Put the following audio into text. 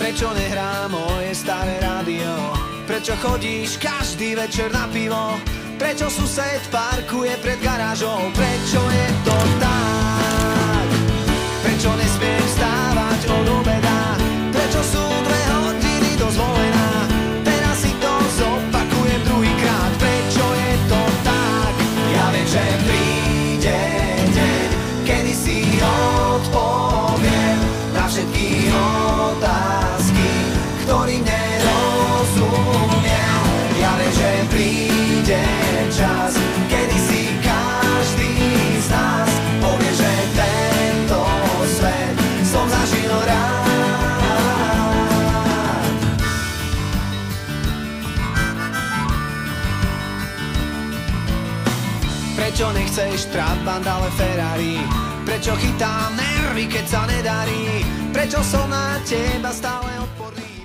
Prečo nehrá moje staré rádio? Prečo chodíš každý večer na pivo? Prečo sused parkuje pred garážou? Prečo je to tak? Prečo nesmiem vstávať od obeda? Prečo sú 2 hodiny dozvolená? Teraz si to zopakujem druhýkrát. Prečo je to tak? Ja viem, že príde deň, kedy si odpoviem na všetky otázky, ktorým nerozumiem. Ja viem, že príde čas, kedy si každý z nás povie, že tento svet som zažil rád. Prečo nechceš Trabant, ale Ferrari? Prečo chytám nervy, keď sa nedarí? Prečo som na teba stále odporný?